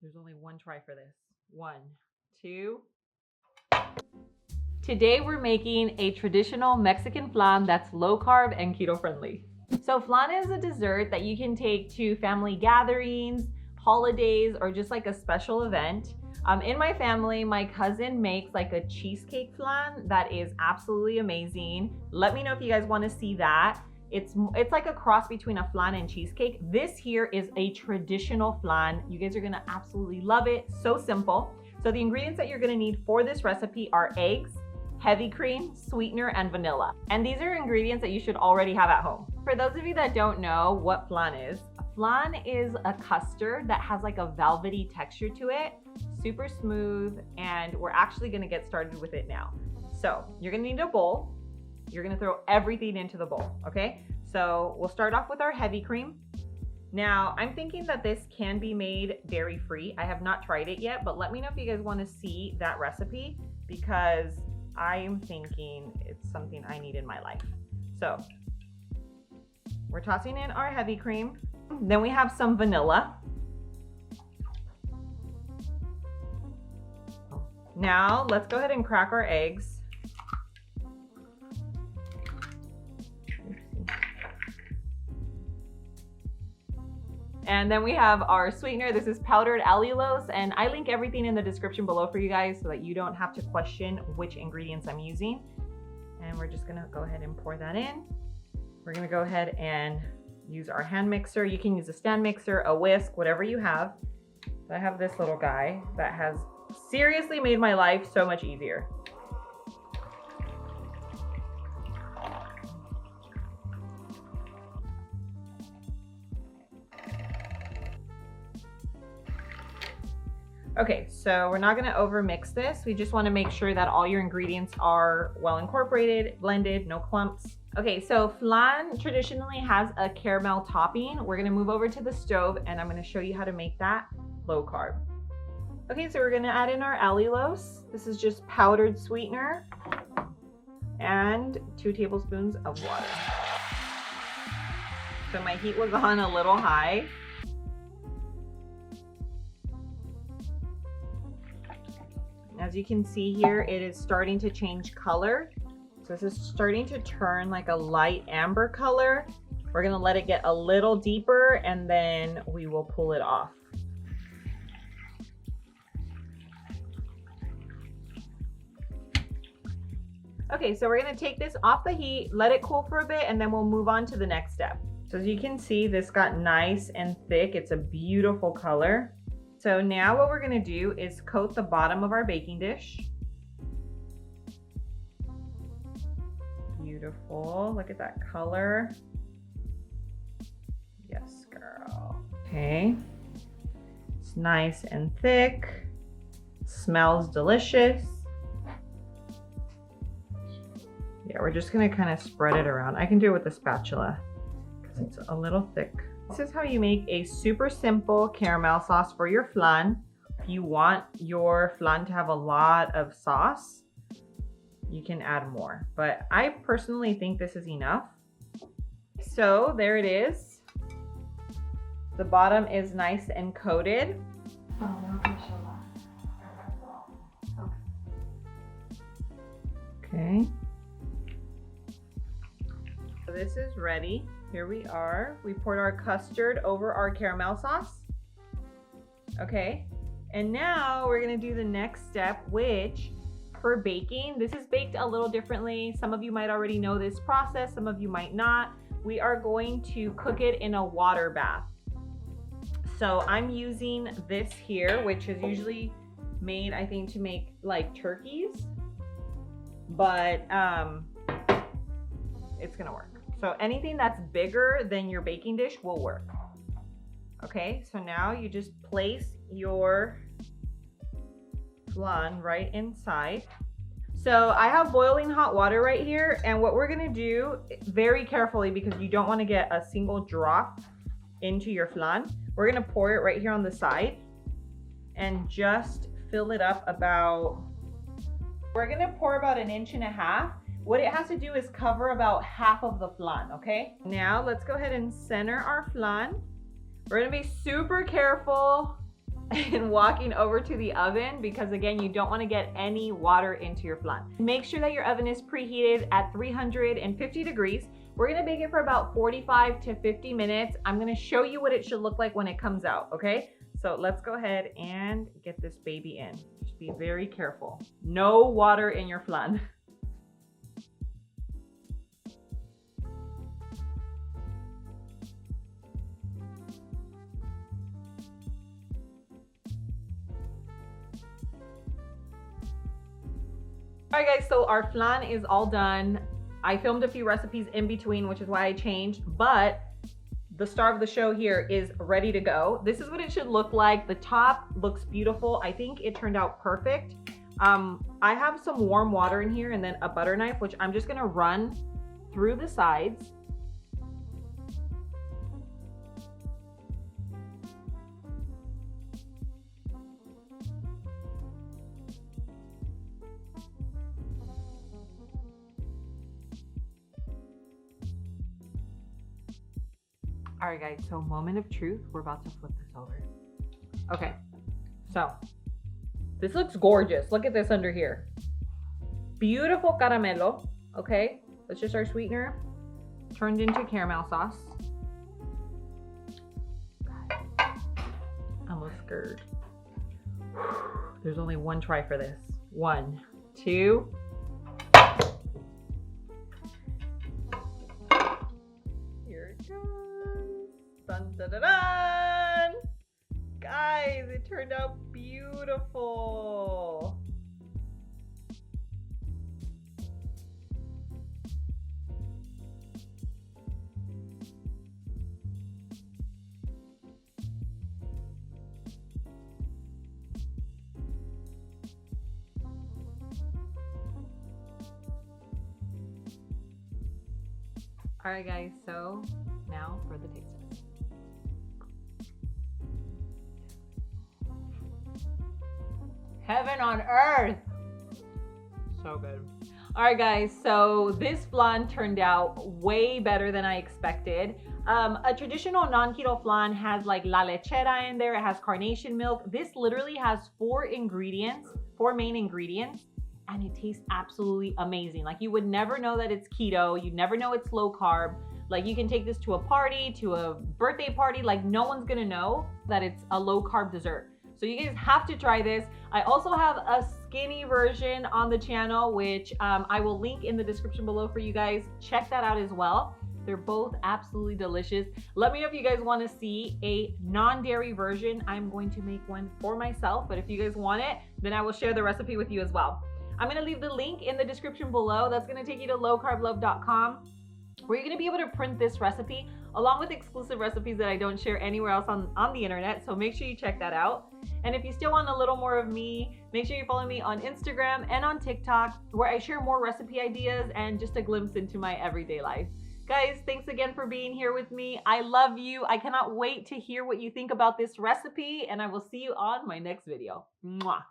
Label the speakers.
Speaker 1: There's only one try for this. 1, 2. Today we're making a traditional Mexican flan that's low carb and keto friendly. So flan is a dessert that you can take to family gatherings, holidays, or just like a special event. In my family, my cousin makes like a cheesecake flan that is absolutely amazing. Let me know if you guys want to see that. It's like a cross between a flan and cheesecake. This here is a traditional flan. You guys are gonna absolutely love it. So simple. So the ingredients that you're gonna need for this recipe are eggs, heavy cream, sweetener, and vanilla. And these are ingredients that you should already have at home. For those of you that don't know what flan is a custard that has like a velvety texture to it, super smooth, and we're actually gonna get started with it now. So you're gonna need a bowl. You're gonna throw everything into the bowl, okay? So we'll start off with our heavy cream. Now, I'm thinking that this can be made dairy-free. I have not tried it yet, but let me know if you guys wanna see that recipe because I'm thinking it's something I need in my life. So we're tossing in our heavy cream. Then we have some vanilla. Now let's go ahead and crack our eggs. And then we have our sweetener. This is powdered allulose, and I link everything in the description below for you guys so that you don't have to question which ingredients I'm using. And we're just gonna go ahead and pour that in. We're gonna go ahead and use our hand mixer. You can use a stand mixer, a whisk, whatever you have. So I have this little guy that has seriously made my life so much easier. Okay, so we're not gonna over mix this. We just wanna make sure that all your ingredients are well incorporated, blended, no clumps. Okay, so flan traditionally has a caramel topping. We're gonna move over to the stove and I'm gonna show you how to make that low carb. Okay, so we're gonna add in our allulose. This is just powdered sweetener and 2 tablespoons of water. So my heat was on a little high. As you can see here, it is starting to change color. So this is starting to turn like a light amber color. We're gonna let it get a little deeper and then we will pull it off. Okay, so we're gonna take this off the heat, let it cool for a bit, and then we'll move on to the next step. So as you can see, this got nice and thick. It's a beautiful color. So now what we're gonna do is coat the bottom of our baking dish. Beautiful, look at that color. Yes, girl. Okay, it's nice and thick, smells delicious. Yeah, we're just gonna kind of spread it around. I can do it with a spatula because it's a little thick. This is how you make a super simple caramel sauce for your flan. If you want your flan to have a lot of sauce, you can add more, but I personally think this is enough. So there it is. The bottom is nice and coated. Okay. So this is ready. Here we are. We poured our custard over our caramel sauce. Okay, and now we're gonna do the next step, which for baking, this is baked a little differently. Some of you might already know this process, some of you might not. We are going to cook it in a water bath. So I'm using this here, which is usually made, I think, to make like turkeys, but it's gonna work. So anything that's bigger than your baking dish will work. Okay, so now you just place your flan right inside. So I have boiling hot water right here, and what we're gonna do, very carefully because you don't wanna get a single drop into your flan, we're gonna pour it right here on the side and just fill it up about, we're gonna pour about 1.5 inches. What it has to do is cover about half of the flan, okay? Now let's go ahead and center our flan. We're gonna be super careful and walking over to the oven because again, you don't want to get any water into your flan. Make sure that your oven is preheated at 350 degrees. We're gonna bake it for about 45 to 50 minutes. I'm gonna show you what it should look like when it comes out, okay? So let's go ahead and get this baby in. Just be very careful. No water in your flan. All right guys, so our flan is all done. I filmed a few recipes in between, which is why I changed, but the star of the show here is ready to go. This is what it should look like. The top looks beautiful. I think it turned out perfect. I have some warm water in here and then a butter knife, which I'm just gonna run through the sides. All right guys, so moment of truth. We're about to flip this over. Okay, so this looks gorgeous. Look at this under here. Beautiful caramelo, okay? That's just our sweetener turned into caramel sauce. I'm almost scared. There's only one try for this. 1, 2. Here it goes. Dun, dun, dun, dun. Guys, it turned out beautiful. All right guys, so now for the taste test. Heaven on earth. So good. All right guys, so this flan turned out way better than I expected. A traditional non-keto flan has like la lechera in there. It has carnation milk. This literally has 4 main ingredients, and it tastes absolutely amazing. Like you would never know that it's keto. You'd never know it's low carb. Like you can take this to a party, to a birthday party. Like no one's gonna know that it's a low carb dessert. So you guys have to try this. I also have a skinny version on the channel, which I will link in the description below for you guys. Check that out as well. They're both absolutely delicious. Let me know if you guys want to see a non-dairy version. I'm going to make one for myself, but if you guys want it, then I will share the recipe with you as well. I'm going to leave the link in the description below. That's going to take you to lowcarblove.com, where you're going to be able to print this recipe along with exclusive recipes that I don't share anywhere else on the internet. So make sure you check that out. And if you still want a little more of me, make sure you follow me on Instagram and on TikTok, where I share more recipe ideas and just a glimpse into my everyday life. Guys, thanks again for being here with me. I love you. I cannot wait to hear what you think about this recipe, and I will see you on my next video. Mwah.